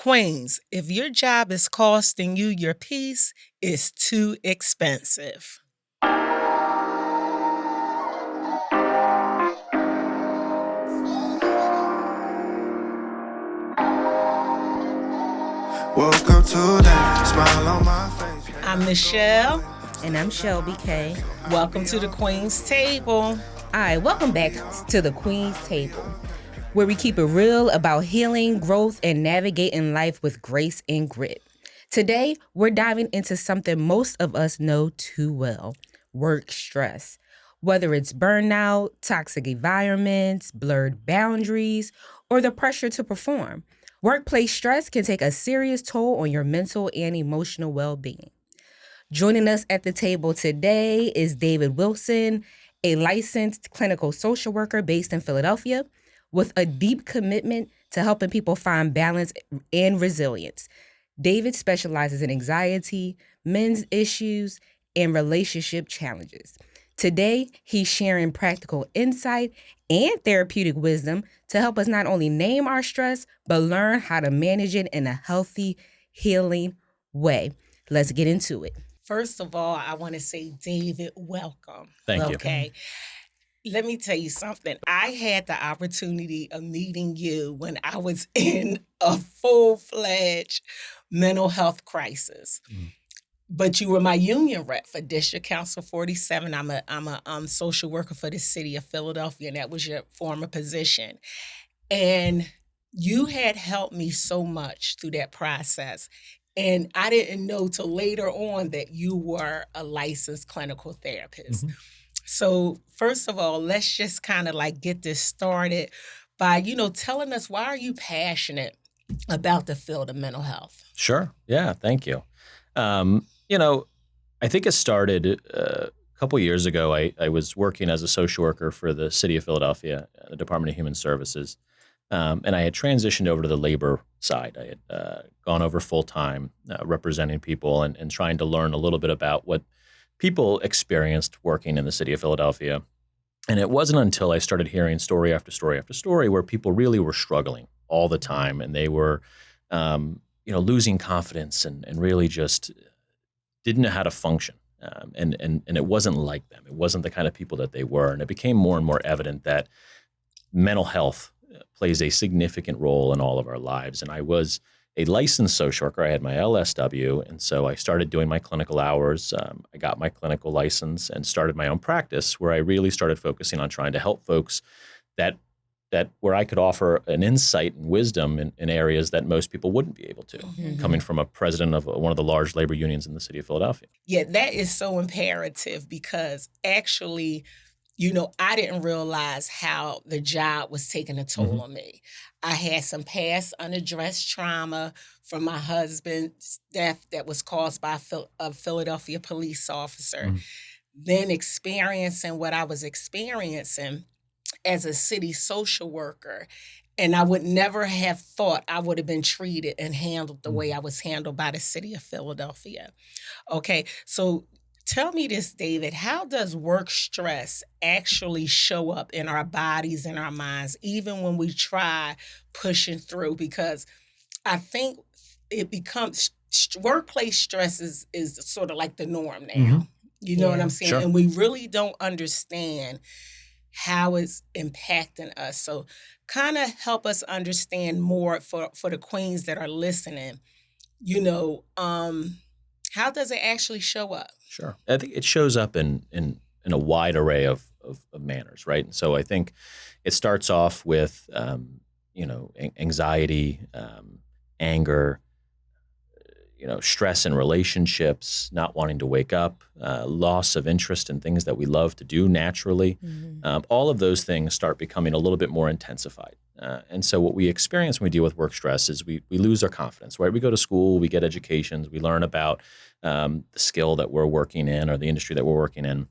Queens, if your job is costing you your peace, it's too expensive. Woke up today, smile on my face. I'm Michelle. And I'm Shelby K. Welcome to the Queen's Table. All right, welcome back to the Queen's Table, where we keep it real about healing, growth, and navigating life with grace and grit. Today, we're diving into something most of us know too well: work stress. Whether it's burnout, toxic environments, blurred boundaries, or the pressure to perform, workplace stress can take a serious toll on your mental and emotional well-being. Joining us at the table today is David Wilson, a licensed clinical social worker based in Philadelphia with a deep commitment to helping people find balance and resilience. David specializes in anxiety, men's issues, and relationship challenges. Today, he's sharing practical insight and therapeutic wisdom to help us not only name our stress, but learn how to manage it in a healthy, healing way. Let's get into it. First of all, I want to say, David, welcome. Thank you. Okay. Let me tell you something. I had the opportunity of meeting you when I was in a full-fledged mental health crisis. But you were my union rep for District Council 47. I'm a social worker for the city of Philadelphia, and that was your former position. And you had helped me so much through that process. And I didn't know till later on that you were a licensed clinical therapist. Mm-hmm. So first of all, let's just kind of like get this started by, telling us, why are you passionate about the field of mental health? Sure. Yeah. Thank you. I think it started a couple years ago. I was working as a social worker for the city of Philadelphia, the Department of Human Services. And I had transitioned over to the labor side. I had gone over full-time representing people and trying to learn a little bit about what people experienced working in the city of Philadelphia. And it wasn't until I started hearing story after story after story where people really were struggling all the time, and they were losing confidence and really just didn't know how to function. And it wasn't like them. It wasn't the kind of people that they were. And it became more and more evident that mental health plays a significant role in all of our lives. And I was a licensed social worker. I had my LSW, and so I started doing my clinical hours. I got my clinical license and started my own practice, where I really started focusing on trying to help folks that where I could offer an insight and wisdom in areas that most people wouldn't be able to, coming from a president of one of the large labor unions in the city of Philadelphia. Yeah, that is so imperative because actually, I didn't realize how the job was taking a toll on me. I had some past unaddressed trauma from my husband's death that was caused by a Philadelphia police officer. Then experiencing what I was experiencing as a city social worker. And I would never have thought I would have been treated and handled the way I was handled by the city of Philadelphia. Okay, so tell me this, David, how does work stress actually show up in our bodies and our minds, even when we try pushing through? Because I think it becomes, workplace stress is sort of like the norm now. You know what I'm saying? Sure. And we really don't understand how it's impacting us. So kind of help us understand more for the queens that are listening, how does it actually show up? Sure. I think it shows up in a wide array of manners, right? And so I think it starts off with, anxiety, anger, stress in relationships, not wanting to wake up, loss of interest in things that we love to do naturally. All of those things start becoming a little bit more intensified. And so what we experience when we deal with work stress is we lose our confidence, right? We go to school, we get educations, we learn about the skill that we're working in or the industry that we're working in.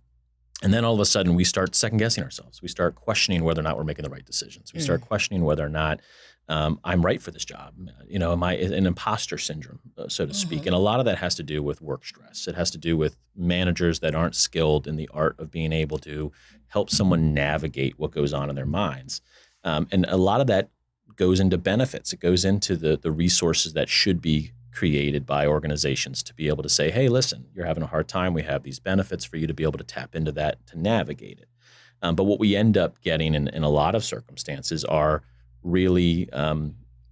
And then all of a sudden we start second guessing ourselves. We start questioning whether or not we're making the right decisions. We start questioning whether or not I'm right for this job. Am I an imposter syndrome, so to speak? And a lot of that has to do with work stress. It has to do with managers that aren't skilled in the art of being able to help someone navigate what goes on in their minds. And a lot of that goes into benefits. It goes into the resources that should be created by organizations to be able to say, hey, listen, you're having a hard time. We have these benefits for you to be able to tap into that, to navigate it. But what we end up getting in a lot of circumstances are really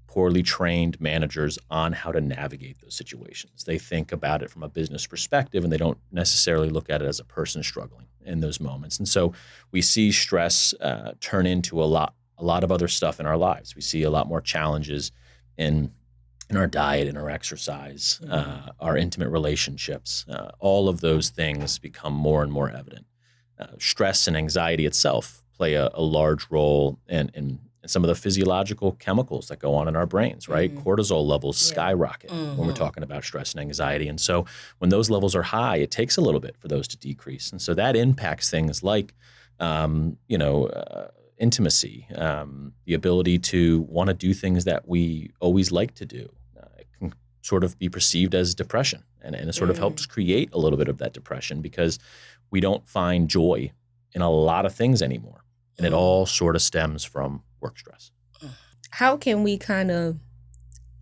poorly trained managers on how to navigate those situations. They think about it from a business perspective, and they don't necessarily look at it as a person struggling in those moments. And so we see stress turn into a lot of other stuff in our lives. We see a lot more challenges in our diet, in our exercise, our intimate relationships. All of those things become more and more evident. Stress and anxiety itself play a large role in some of the physiological chemicals that go on in our brains, right? Cortisol levels skyrocket when we're talking about stress and anxiety. And so when those levels are high, it takes a little bit for those to decrease. And so that impacts things like, intimacy, the ability to want to do things that we always like to do. It can sort of be perceived as depression, and it sort of helps create a little bit of that depression because we don't find joy in a lot of things anymore. And it all sort of stems from work stress. How can we kind of,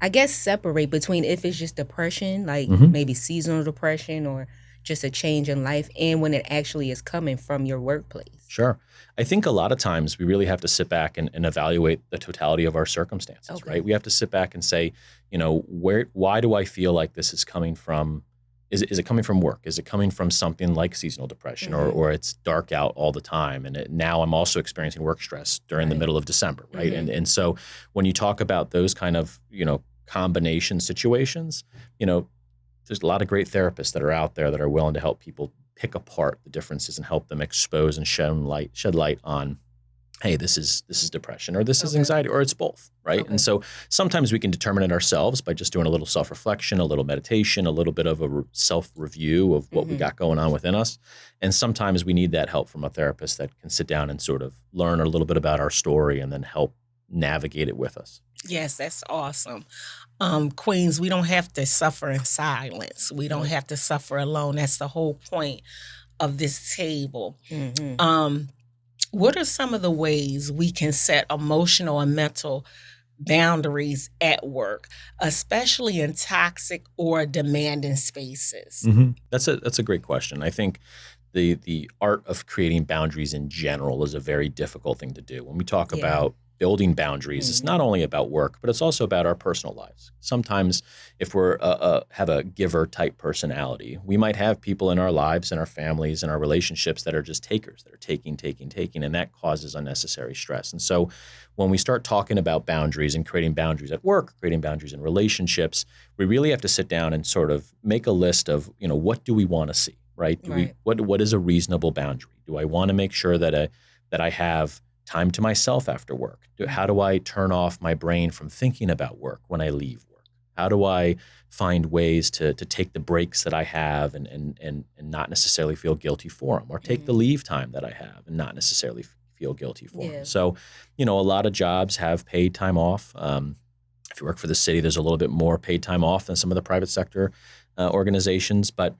I guess, separate between if it's just depression, like maybe seasonal depression or just a change in life, and when it actually is coming from your workplace? Sure. I think a lot of times we really have to sit back and evaluate the totality of our circumstances, right? We have to sit back and say, why do I feel like this is coming from? Is it coming from work? Is it coming from something like seasonal depression, or it's dark out all the time? And now I'm also experiencing work stress during the middle of December, right? And so when you talk about those kind of, combination situations, there's a lot of great therapists that are out there that are willing to help people pick apart the differences and help them expose and shed light on, hey, this is depression, or this is anxiety, or it's both, right? And so sometimes we can determine it ourselves by just doing a little self-reflection, a little meditation, a little bit of a self-review of what we got going on within us. And sometimes we need that help from a therapist that can sit down and sort of learn a little bit about our story and then help navigate it with us. Yes, that's awesome. Queens, we don't have to suffer in silence. We don't have to suffer alone. That's the whole point of this table. What are some of the ways we can set emotional and mental boundaries at work, especially in toxic or demanding spaces? That's a great question. I think the art of creating boundaries in general is a very difficult thing to do. When we talk about building boundaries, it's not only about work, but it's also about our personal lives. Sometimes if we're have a giver type personality, we might have people in our lives and our families and our relationships that are just takers, that are taking, and that causes unnecessary stress. And so when we start talking about boundaries and creating boundaries at work, creating boundaries in relationships, we really have to sit down and sort of make a list of, what do we want to see, right? What is a reasonable boundary? Do I want to make sure that I have time to myself after work? How do I turn off my brain from thinking about work when I leave work? How do I find ways to take the breaks that I have and not necessarily feel guilty for them, or take the leave time that I have and not necessarily feel guilty for them? So, a lot of jobs have paid time off. If you work for the city, there's a little bit more paid time off than some of the private sector organizations, but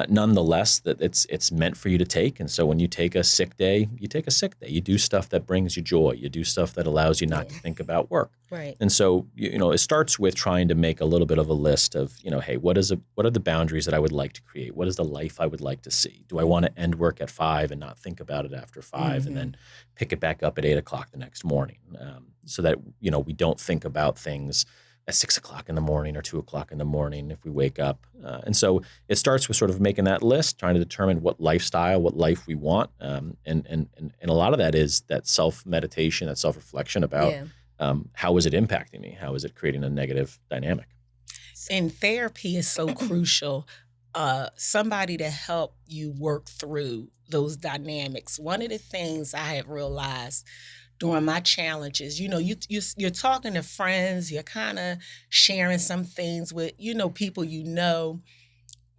nonetheless, that it's meant for you to take. And so when you take a sick day, you take a sick day. You do stuff that brings you joy. You do stuff that allows you not to think about work. Right. And so it starts with trying to make a little bit of a list of hey, what are the boundaries that I would like to create? What is the life I would like to see? Do I want to end work at 5 and not think about it after 5 and then pick it back up at 8 o'clock the next morning, so that we don't think about things at 6 o'clock in the morning or 2 o'clock in the morning if we wake up. And so it starts with sort of making that list, trying to determine what lifestyle, what life we want. And a lot of that is that self-meditation, that self-reflection about how is it impacting me? How is it creating a negative dynamic? And therapy is so crucial. Somebody to help you work through those dynamics. One of the things I have realized during my challenges, you're talking to friends, you're kind of sharing some things with, people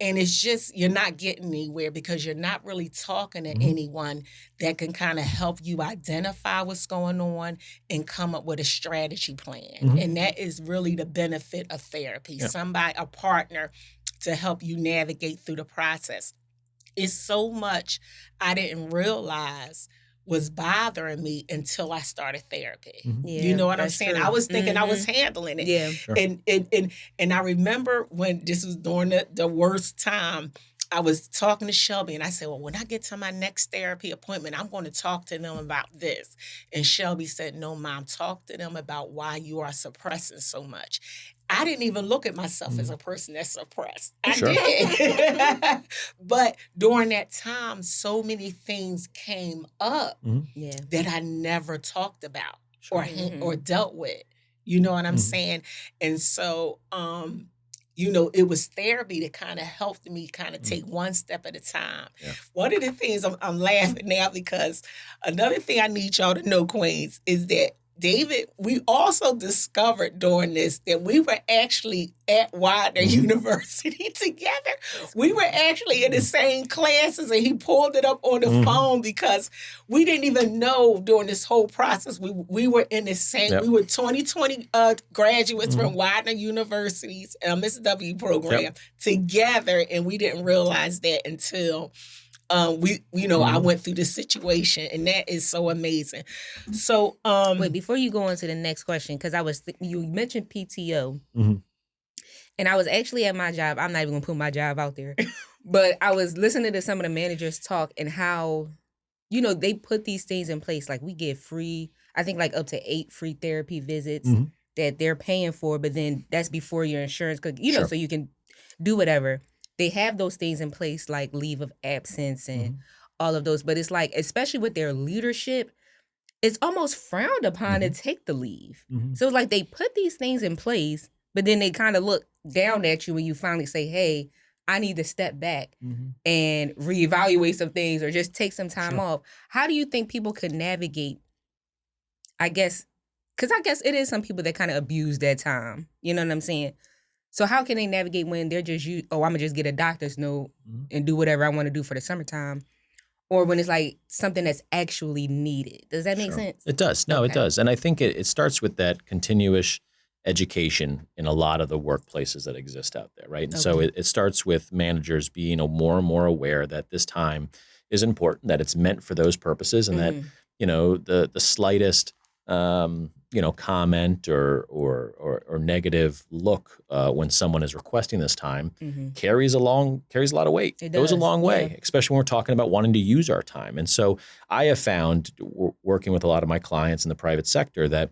and it's just, you're not getting anywhere because you're not really talking to anyone that can kind of help you identify what's going on and come up with a strategy plan. And that is really the benefit of therapy. Somebody, a partner to help you navigate through the process. It's so much I didn't realize was bothering me until I started therapy. Yeah, You know what I'm that's saying? true. I was thinking I was handling it. Yeah. Sure. And I remember when this was during the worst time, I was talking to Shelby and I said, well, when I get to my next therapy appointment, I'm going to talk to them about this. And Shelby said, no, Mom, talk to them about why you are suppressing so much. I didn't even look at myself as a person that's suppressed. I Sure. did. But during that time, so many things came up Yeah. that I never talked about Sure. or dealt with. You know what I'm saying? And so, it was therapy that kind of helped me kind of take one step at a time. Yeah. One of the things I'm laughing now because another thing I need y'all to know, Queens, is that David, we also discovered during this that we were actually at Widener University together. We were actually in the same classes, and he pulled it up on the phone because we didn't even know during this whole process we were in the same. Yep. We were 2020 graduates from Widener University's MSW program together, and we didn't realize that until. I went through this situation, and that is so amazing. So, Wait, before you go on to the next question, because you mentioned PTO, and I was actually at my job. I'm not even gonna put my job out there, but I was listening to some of the managers talk and how, they put these things in place. Like we get free, I think like up to 8 free therapy visits that they're paying for, but then that's before your insurance, Sure. so you can do whatever. They have those things in place like leave of absence and all of those. But it's like, especially with their leadership, it's almost frowned upon to take the leave. So like they put these things in place, but then they kind of look down at you when you finally say, hey, I need to step back and reevaluate some things or just take some time off. How do you think people could navigate, I guess, because I guess it is some people that kind of abuse that time. You know what I'm saying? So how can they navigate when they're just, I'm going to just get a doctor's note and do whatever I want to do for the summertime? Or when it's like something that's actually needed. Does that make sense? It does. No, it Okay. does. And I think it starts with that continuous education in a lot of the workplaces that exist out there, right? And so it starts with managers being more and more aware that this time is important, that it's meant for those purposes, and that, the slightest comment or negative look when someone is requesting this time carries a lot of weight. It goes a does, long way, yeah. especially when we're talking about wanting to use our time. And so I have found working with a lot of my clients in the private sector that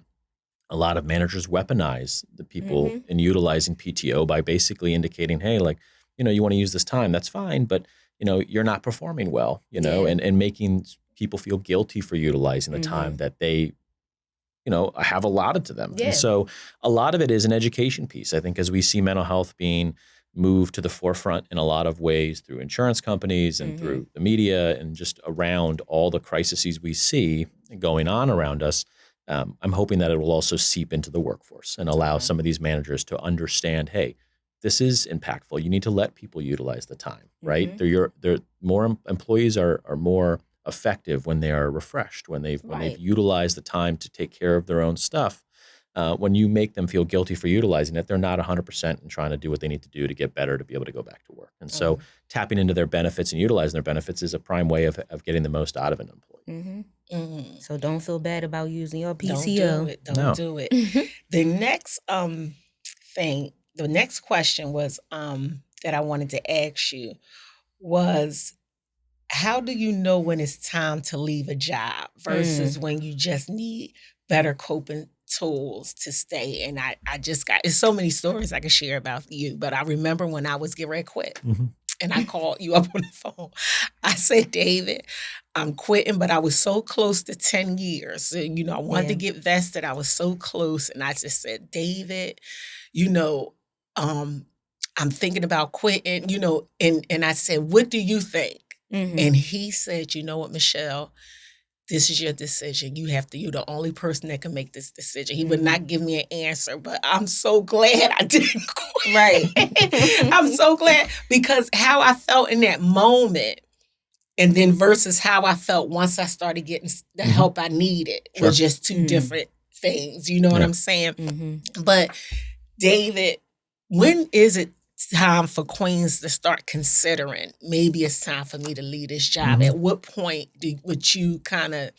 a lot of managers weaponize the people in utilizing PTO by basically indicating, hey, like, you want to use this time, that's fine, but you're not performing well, and making people feel guilty for utilizing the time that they have allotted to them. Yeah. And so a lot of it is an education piece. I think as we see mental health being moved to the forefront in a lot of ways through insurance companies and through the media and just around all the crises we see going on around us, I'm hoping that it will also seep into the workforce and allow some of these managers to understand, hey, this is impactful. You need to let people utilize the time, right? They're more employees are more effective when they are refreshed, when they've utilized the time to take care of their own stuff. When you make them feel guilty for utilizing it, they're not 100% and trying to do what they need to do to get better to be able to go back to work. And so tapping into their benefits and utilizing their benefits is a prime way of getting the most out of an employee. So don't feel bad about using your don't PCO. do it. Don't do it. The next the next question was that I wanted to ask you was, how do you know when it's time to leave a job versus when you just need better coping tools to stay? And I just it's so many stories I could share about you, but I remember when I was getting ready to quit and I called you up on the phone. I said, David, I'm quitting, but I was so close to 10 years. And, I wanted to get vested. I was so close. And I just said, David, I'm thinking about quitting, and I said, what do you think? And he said, you know what, Michelle, this is your decision. You're the only person that can make this decision. He would not give me an answer, but I'm so glad I didn't quit. Right. I'm so glad, because how I felt in that moment and then versus how I felt once I started getting the help I needed was just two different things. You know what I'm saying? But David, when is it time for queens to start considering maybe it's time for me to leave this job? At what point would you kind of,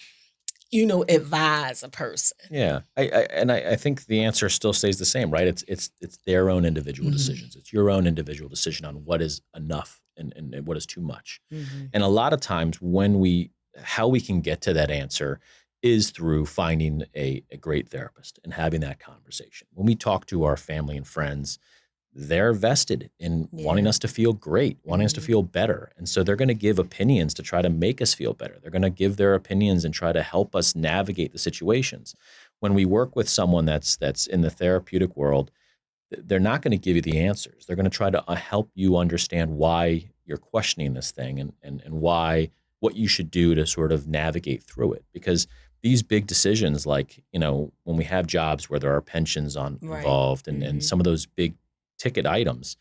advise a person? Yeah, I think the answer still stays the same, right? It's their own individual decisions. It's your own individual decision on what is enough and what is too much. And a lot of times how we can get to that answer is through finding a great therapist and having that conversation. When we talk to our family and friends, they're vested in wanting us to feel great, wanting us to feel better. And so they're going to give opinions to try to make us feel better. They're going to give their opinions and try to help us navigate the situations. When we work with someone that's in the therapeutic world, they're not going to give you the answers. They're going to try to help you understand why you're questioning this thing and why, what you should do to sort of navigate through it. Because these big decisions, like, when we have jobs where there are pensions involved and some of those big ticket items,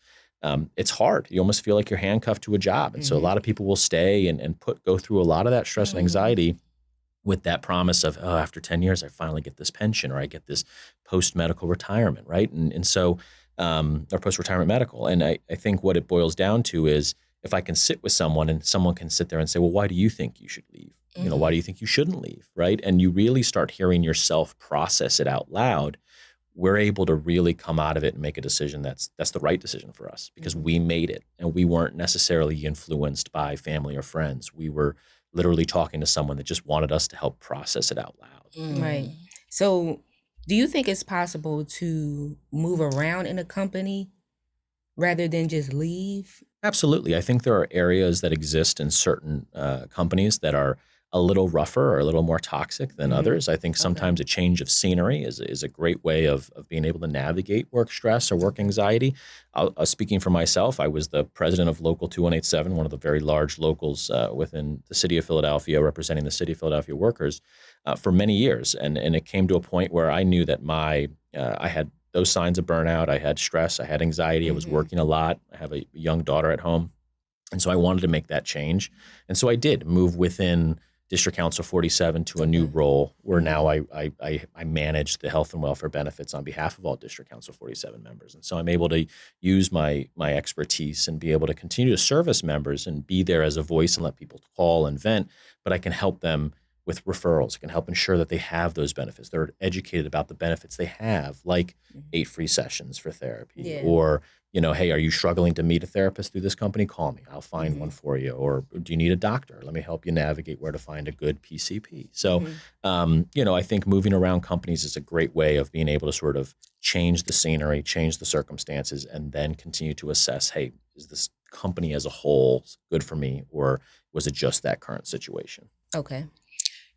it's hard. You almost feel like you're handcuffed to a job. And so a lot of people will stay and go through a lot of that stress and anxiety with that promise of, oh, after 10 years, I finally get this pension or I get this post-medical retirement, right? And so, or post-retirement medical. And I think what it boils down to is if I can sit with someone and someone can sit there and say, well, why do you think you should leave? Why do you think you shouldn't leave, right? And you really start hearing yourself process it out loud. We're able to really come out of it and make a decision that's the right decision for us because we made it and we weren't necessarily influenced by family or friends. We were literally talking to someone that just wanted us to help process it out loud. Right. So do you think it's possible to move around in a company rather than just leave? Absolutely. I think there are areas that exist in certain companies that are a little rougher or a little more toxic than others. I think sometimes a change of scenery is a great way of being able to navigate work stress or work anxiety. Speaking for myself, I was the president of Local 2187, one of the very large locals within the city of Philadelphia, representing the city of Philadelphia workers for many years. And it came to a point where I knew that I had those signs of burnout. I had stress. I had anxiety. I was working a lot. I have a young daughter at home. And so I wanted to make that change. And so I did move within District Council 47 to a new role where now I manage the health and welfare benefits on behalf of all District Council 47 members. And so I'm able to use my expertise and be able to continue to service members and be there as a voice and let people call and vent, but I can help them with referrals. I can help ensure that they have those benefits. They're educated about the benefits they have, like 8 free sessions for therapy or, hey, are you struggling to meet a therapist through this company? Call me. I'll find one for you. Or do you need a doctor? Let me help you navigate where to find a good PCP. So, I think moving around companies is a great way of being able to sort of change the scenery, change the circumstances, and then continue to assess, hey, is this company as a whole good for me, or was it just that current situation? Okay.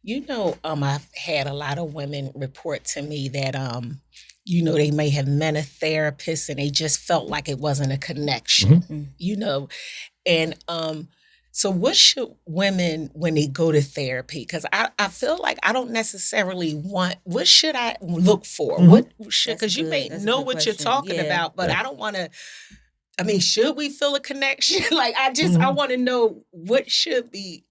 I've had a lot of women report to me that, they may have met a therapist and they just felt like it wasn't a connection, And so what should women, when they go to therapy, because I feel like I don't necessarily what should I look for? What should, because you may know what you're talking about, but I don't want to, should we feel a connection? I want to know what should we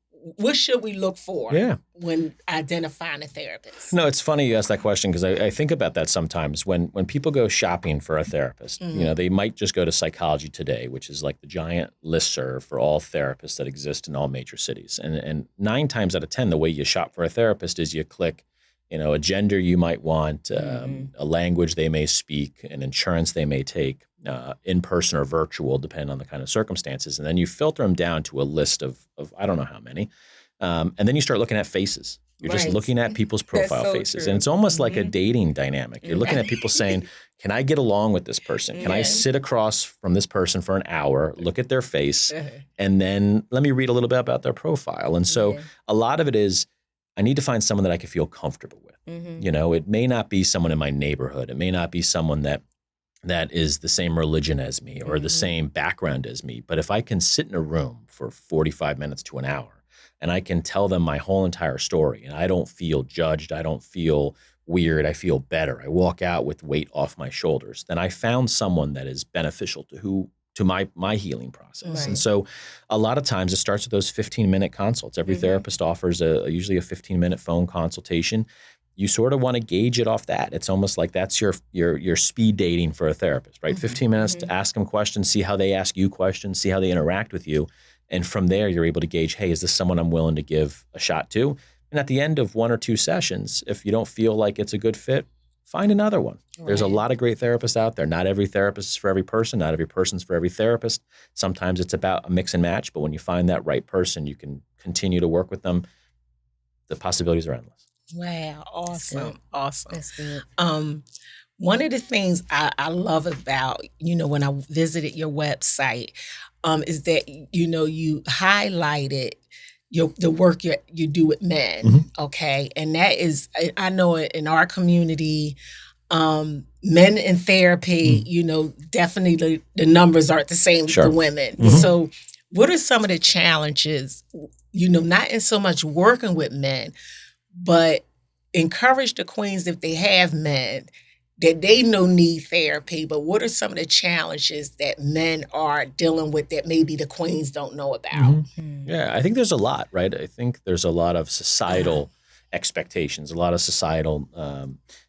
look for when identifying a therapist? No, it's funny you ask that question because I think about that sometimes when people go shopping for a therapist. They might just go to Psychology Today, which is like the giant listserv for all therapists that exist in all major cities. And 9 times out of 10, the way you shop for a therapist is you click, a gender you might want, a language they may speak, an insurance they may take, in person or virtual, depending on the kind of circumstances. And then you filter them down to a list of I don't know how many. And then you start looking at faces. You're just looking at people's profile faces. True. And it's almost like a dating dynamic. You're looking at people saying, can I get along with this person? Can I sit across from this person for an hour, look at their face, and then let me read a little bit about their profile? And so a lot of it is, I need to find someone that I can feel comfortable with. It may not be someone in my neighborhood. It may not be someone that is the same religion as me or the same background as me. But if I can sit in a room for 45 minutes to an hour and I can tell them my whole entire story and I don't feel judged, I don't feel weird, I feel better, I walk out with weight off my shoulders, then I found someone that is beneficial to my healing process. Right. And so a lot of times it starts with those 15-minute consults. Every therapist offers usually a 15-minute phone consultation. you sort of want to gauge it off that. It's almost like that's your speed dating for a therapist, right? 15 minutes to ask them questions, see how they ask you questions, see how they interact with you. And from there, you're able to gauge, hey, is this someone I'm willing to give a shot to? And at the end of 1 or 2 sessions, if you don't feel like it's a good fit, find another one. Right. There's a lot of great therapists out there. Not every therapist is for every person. Not every person's for every therapist. Sometimes it's about a mix and match. But when you find that right person, you can continue to work with them. The possibilities are endless. Wow. Awesome. Awesome. That's good. One of the things I love about, when I visited your website, is that, you highlighted the work you do with men, okay? And that is, I know in our community, men in therapy, definitely the numbers aren't the same as the women. So what are some of the challenges, not in so much working with men, but encourage the queens if they have men that they know need therapy, but what are some of the challenges that men are dealing with that maybe the queens don't know about? Yeah, I think there's a lot, right? I think there's a lot of societal expectations, a lot of societal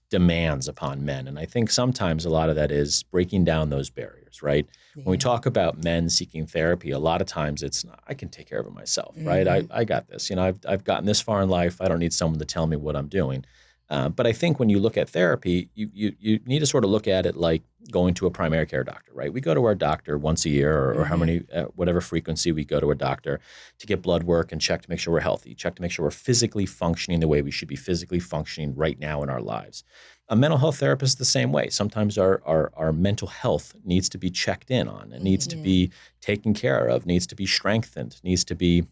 demands upon men. And I think sometimes a lot of that is breaking down those barriers, right? When we talk about men seeking therapy, a lot of times it's not, I can take care of it myself, right? I got this. I've gotten this far in life. I don't need someone to tell me what I'm doing. But I think when you look at therapy, you need to sort of look at it like going to a primary care doctor, right? We go to our doctor once a year or how many, whatever frequency we go to a doctor to get blood work and check to make sure we're healthy, check to make sure we're physically functioning the way we should be physically functioning right now in our lives. A mental health therapist is the same way. Sometimes our mental health needs to be checked in on. It needs to be taken care of, needs to be strengthened, needs to be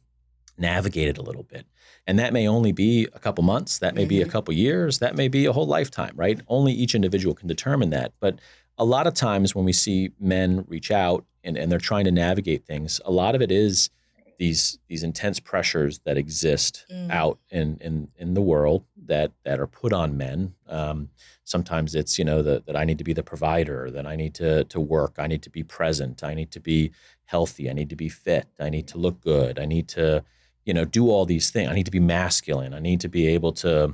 navigated a little bit. And that may only be a couple months, that may be a couple years, that may be a whole lifetime, right? Only each individual can determine that. But a lot of times when we see men reach out and they're trying to navigate things, a lot of it is these intense pressures that exist out in the world that are put on men. Sometimes it's, that I need to be the provider, that I need to work, I need to be present, I need to be healthy, I need to be fit, I need to look good, I need to do all these things. I need to be masculine. I need to be able to,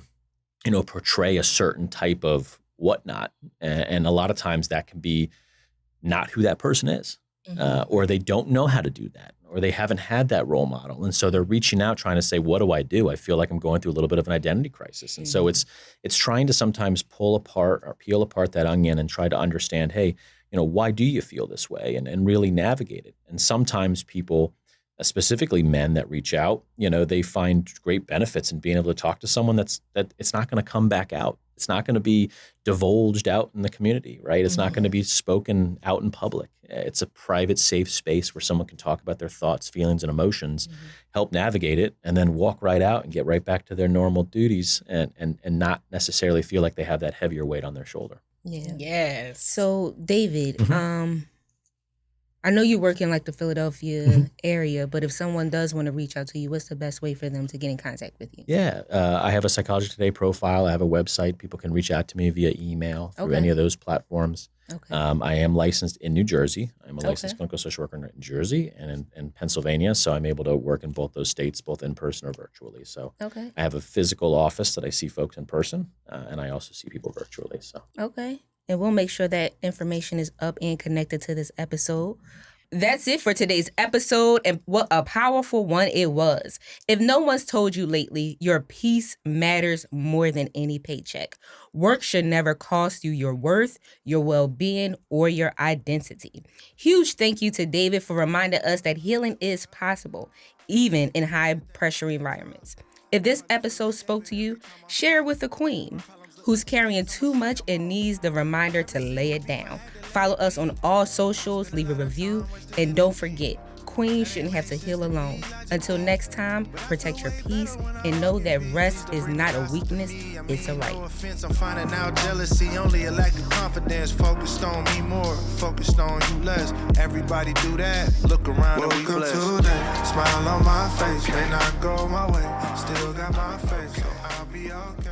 portray a certain type of whatnot. And a lot of times that can be not who that person is, or they don't know how to do that, or they haven't had that role model. And so they're reaching out trying to say, what do? I feel like I'm going through a little bit of an identity crisis. And so it's trying to sometimes pull apart or peel apart that onion and try to understand, hey, why do you feel this way? And really navigate it. And sometimes people, specifically men that reach out, they find great benefits in being able to talk to someone that it's not going to come back out. It's not going to be divulged out in the community, right? It's not going to be spoken out in public. It's a private, safe space where someone can talk about their thoughts, feelings, and emotions, help navigate it, and then walk right out and get right back to their normal duties and not necessarily feel like they have that heavier weight on their shoulder. Yeah. Yes. So, David, I know you work in like the Philadelphia area, but if someone does want to reach out to you, what's the best way for them to get in contact with you? Yeah, I have a Psychology Today profile. I have a website. People can reach out to me via email through any of those platforms. Okay. I am licensed in New Jersey. I'm a licensed clinical social worker in New Jersey and in Pennsylvania, so I'm able to work in both those states, both in person or virtually. So I have a physical office that I see folks in person, and I also see people virtually. So okay. And we'll make sure that information is up and connected to this episode. That's it for today's episode, and what a powerful one it was. If no one's told you lately, your peace matters more than any paycheck. Work should never cost you your worth, your well-being, or your identity. Huge thank you to David for reminding us that healing is possible, even in high-pressure environments. If this episode spoke to you, share it with a queen who's carrying too much and needs the reminder to lay it down. Follow us on all socials, leave a review, and don't forget, queens shouldn't have to heal alone. Until next time, protect your peace and know that rest is not a weakness, it's a right. No offense, I'm finding out jealousy, only a lack of confidence. Focused on me more, focused on you less. Everybody do that, look around and be blessed. Woke up today, smile on my face, may not go my way. Still got my face, so I'll be okay.